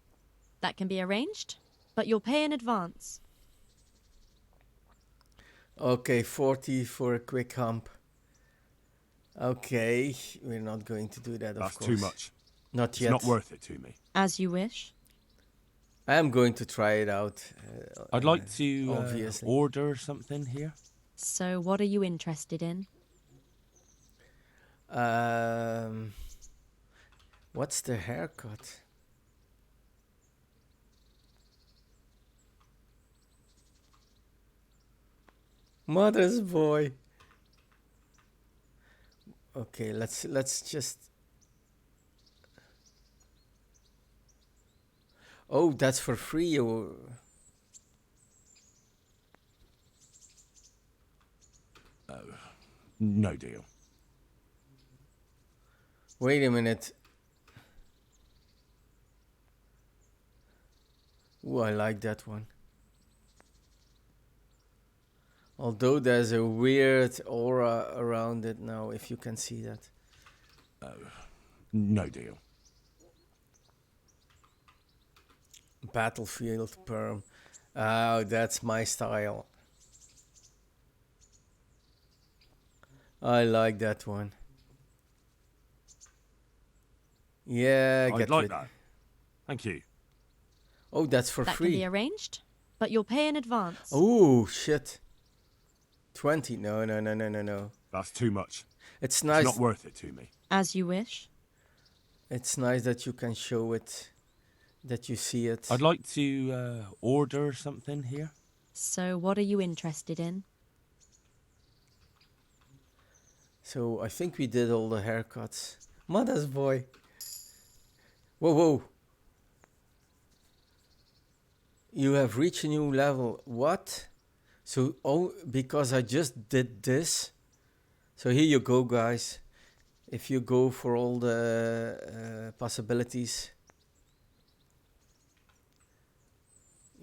Speaker 4: That can be arranged, but you'll pay in advance.
Speaker 1: Okay, 40 for a quick hump. Okay, we're not going to do that, of
Speaker 6: That's
Speaker 1: course.
Speaker 6: too much.
Speaker 1: Not
Speaker 6: It's
Speaker 1: yet.
Speaker 6: not worth it to me.
Speaker 4: As you wish.
Speaker 1: I am going to try it out.
Speaker 6: I'd like to
Speaker 1: obviously.
Speaker 6: order something here.
Speaker 4: So what are you interested in?
Speaker 1: What's the haircut? Mother's boy. Okay, let's just. Oh, that's for free. Or...
Speaker 6: No deal.
Speaker 1: Wait a minute. Ooh, I like that one. Although there's a weird aura around it now, if you can see that.
Speaker 6: No deal.
Speaker 1: Battlefield perm. Oh, that's my style. I like that one. Yeah,
Speaker 6: I'd
Speaker 1: get
Speaker 6: like
Speaker 1: rid-
Speaker 6: that. Thank you.
Speaker 1: Oh, that's for
Speaker 4: That
Speaker 1: free.
Speaker 4: can be arranged, but you'll pay in advance.
Speaker 1: Oh, shit. 20. No.
Speaker 6: That's too much.
Speaker 1: It's nice.
Speaker 6: It's not worth it to me.
Speaker 4: As you wish.
Speaker 1: It's nice that you can show it, that you see it.
Speaker 6: I'd like to order something here.
Speaker 4: So what are you interested in?
Speaker 1: So I think we did all the haircuts. Mother's boy. Whoa. You have reached a new level. What? So, because I just did this. So here you go, guys. If you go for all the possibilities,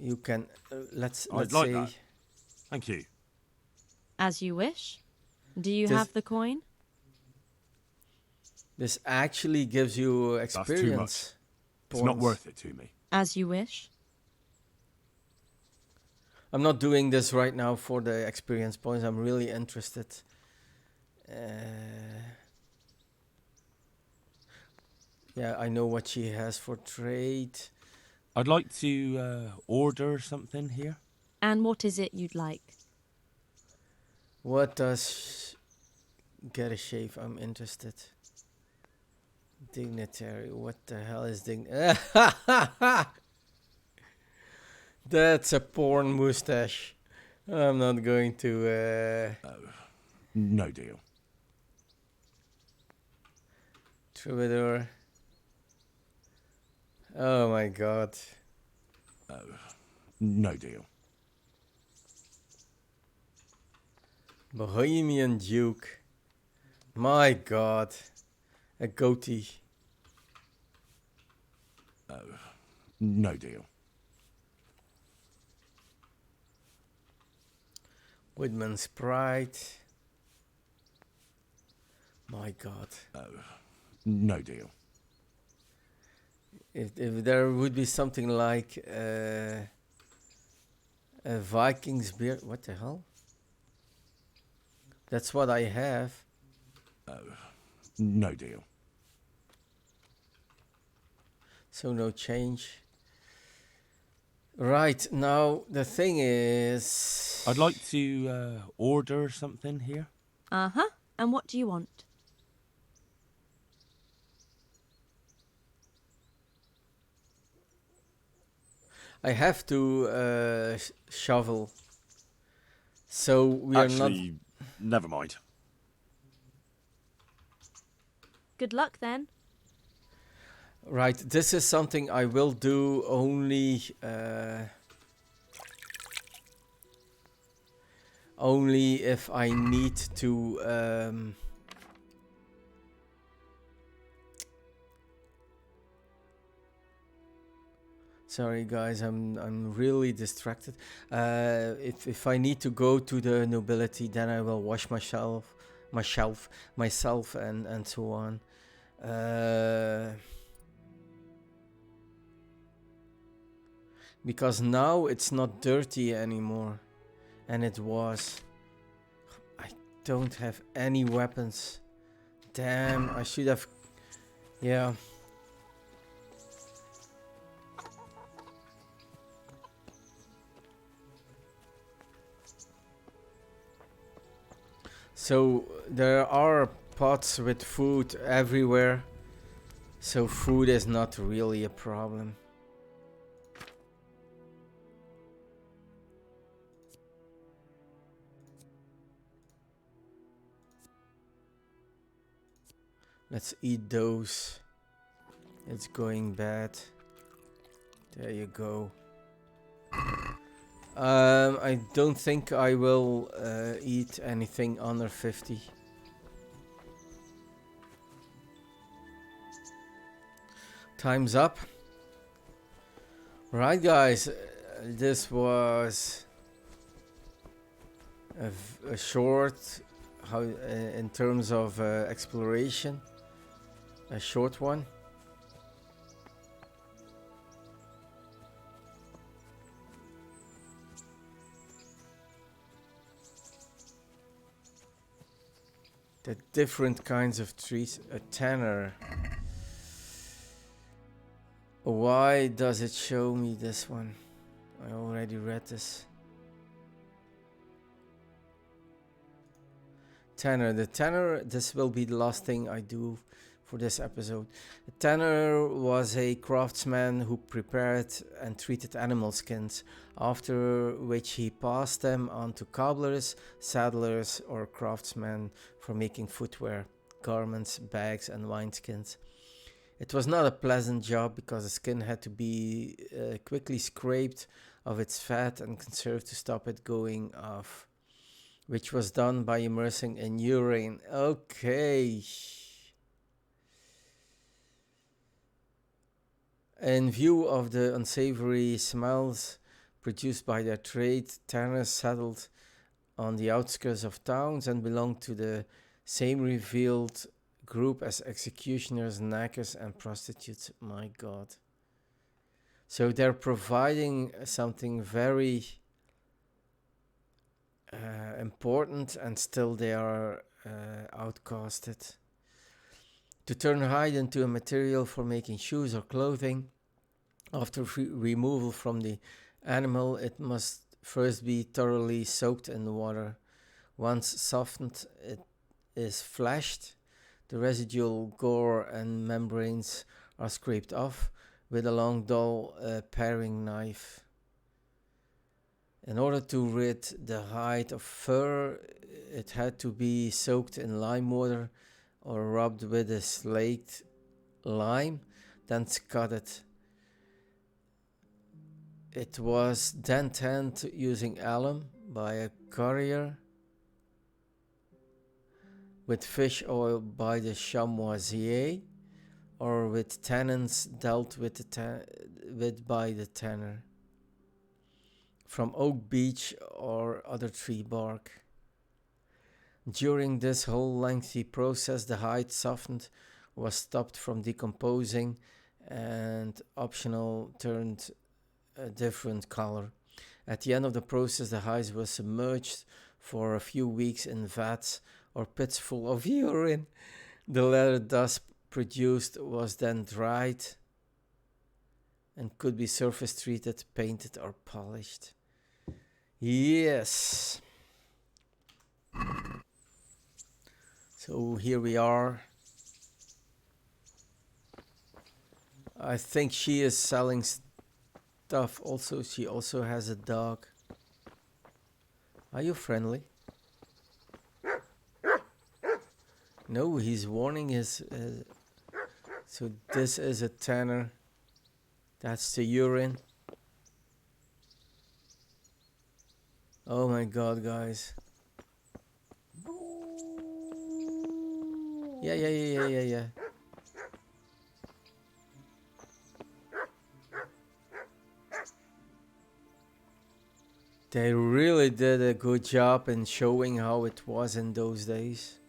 Speaker 1: you can, let's
Speaker 6: I'd like
Speaker 1: say,
Speaker 6: that. Thank you.
Speaker 4: As you wish. Do you
Speaker 1: This-
Speaker 4: have the coin?
Speaker 1: this actually gives you
Speaker 6: too
Speaker 1: experience.
Speaker 6: much. It's not
Speaker 1: points.
Speaker 6: worth it to me.
Speaker 4: As you wish.
Speaker 1: I'm not doing this right now for the experience points. I'm really interested. Yeah, I know what she has for trade.
Speaker 6: I'd like to order something here.
Speaker 4: And what is it you'd like?
Speaker 1: What does get a shave? I'm interested. Dignitary. What the hell is That's a porn mustache. I'm not going to.
Speaker 6: No deal.
Speaker 1: Troubadour. Oh my god.
Speaker 6: No deal.
Speaker 1: Bohemian Duke. My god. A goatee.
Speaker 6: No deal.
Speaker 1: Woodman's Pride. My god.
Speaker 6: No deal.
Speaker 1: If there would be something like a Viking's beard. What the hell? That's what I have.
Speaker 6: No deal.
Speaker 1: So no change. Right, now the thing is...
Speaker 6: I'd like to order something here.
Speaker 4: Uh-huh. And what do you want?
Speaker 1: I have to shovel. So we are not...
Speaker 6: Actually, never mind.
Speaker 4: Good luck then.
Speaker 1: Right, this is something I will do only if I need to Sorry guys, I'm really distracted. If I need to go to the nobility, then I will wash myself and so on. Because now it's not dirty anymore, and it was. I don't have any weapons. Damn, I should have. Yeah. So there are pots with food everywhere, so food is not really a problem. Let's eat those. It's going bad. There you go. I don't think I will eat anything under 50. Time's up. Right, guys. This was a short, in terms of exploration, a short one. The different kinds of trees. A tanner. Why does it show me this one? I already read this. Tanner. The tanner, this will be the last thing I do for this episode. The tanner was a craftsman who prepared and treated animal skins, after which he passed them on to cobblers, saddlers, or craftsmen for making footwear, garments, bags, and wineskins. It was not a pleasant job because the skin had to be quickly scraped of its fat and conserved to stop it going off, which was done by immersing in urine. Okay. In view of the unsavory smells produced by their trade, tanners settled on the outskirts of towns and belonged to the same revealed group as executioners, knackers, and prostitutes. My God. So they're providing something very important, and still they are outcasted. To turn hide into a material for making shoes or clothing, after removal from the animal, it must first be thoroughly soaked in water. Once softened, it is fleshed. The residual gore and membranes are scraped off with a long, dull paring knife. In order to rid the hide of fur, it had to be soaked in lime water or rubbed with a slaked lime, then scudded. It was then tanned using alum by a currier, with fish oil by the chamoisier, or with tannins dealt with by the tanner, from oak, beech, or other tree bark. During this whole lengthy process, the hide softened, was stopped from decomposing, and optional turned a different color. At the end of the process, the hides were submerged for a few weeks in vats or pits full of urine. The leather thus produced was then dried and could be surface treated, painted, or polished. Yes. So here we are. I think she is selling stuff also. She also has a dog. Are you friendly? No, he's warning his... so this is a tanner. That's the urine. Oh my God, guys. Yeah. They really did a good job in showing how it was in those days.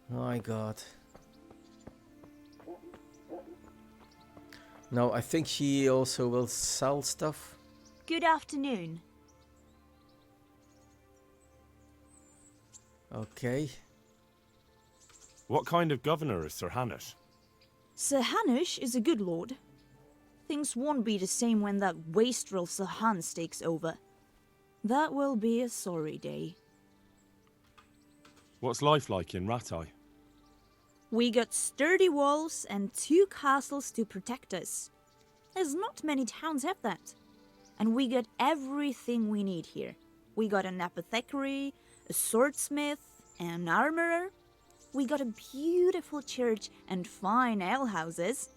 Speaker 1: My God. No, I think she also will sell stuff.
Speaker 5: Good afternoon.
Speaker 1: Okay.
Speaker 3: What kind of governor is Sir Hanush?
Speaker 5: Sir Hanush is a good lord. Things won't be the same when that wastrel Sir Hans takes over. That will be a sorry day.
Speaker 6: What's life like in Rattay?
Speaker 5: We got sturdy walls and 2 castles to protect us. There's not many towns have that. And we got everything we need here. We got an apothecary, a swordsmith, an armorer. We got a beautiful church and fine alehouses.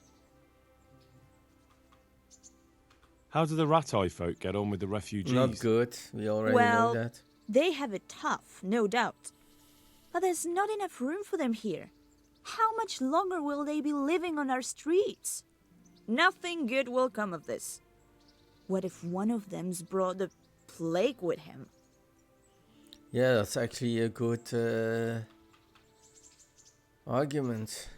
Speaker 6: How do the Rattay folk get on with the refugees?
Speaker 1: Not good. We already
Speaker 5: Well,
Speaker 1: know that.
Speaker 5: they have it tough, no doubt. But there's not enough room for them here. How much longer will they be living on our streets? Nothing good will come of this. What if one of them's brought the plague with him?
Speaker 1: Yeah, that's actually a good argument.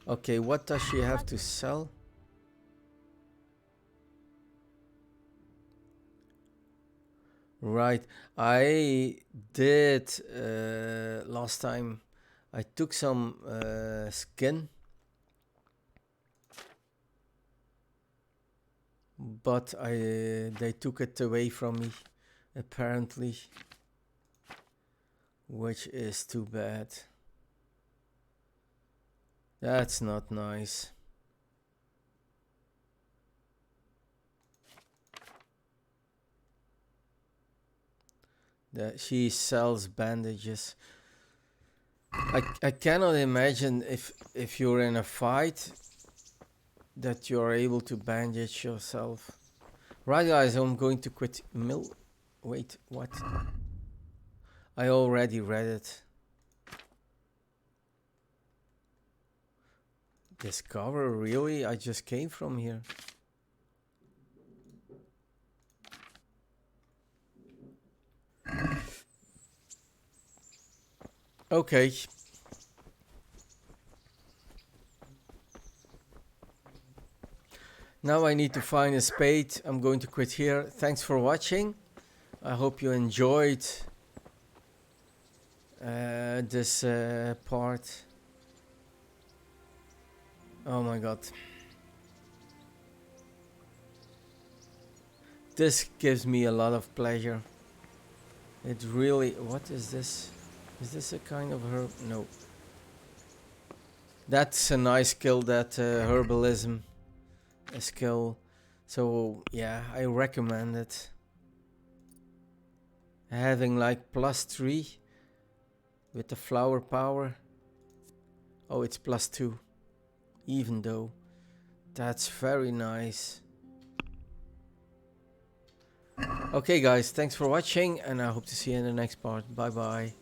Speaker 1: Okay, what does she have to sell? Right, I did last time. I took some skin, but they took it away from me, apparently, which is too bad. That's not nice. She sells bandages. I cannot imagine if you're in a fight that you're able to bandage yourself. Right, guys, I'm going to quit mill. Wait, what? I already read it. Discover, really? I just came from here. Okay. Now I need to find a spade. I'm going to quit here. Thanks for watching. I hope you enjoyed this part. Oh my God. This gives me a lot of pleasure. It really... What is this? Is this a kind of herb? No. That's a nice skill, that herbalism skill. So yeah, I recommend it. Having like +3 with the flower power. Oh, it's +2. Even though. That's very nice. Okay guys, thanks for watching and I hope to see you in the next part. Bye bye.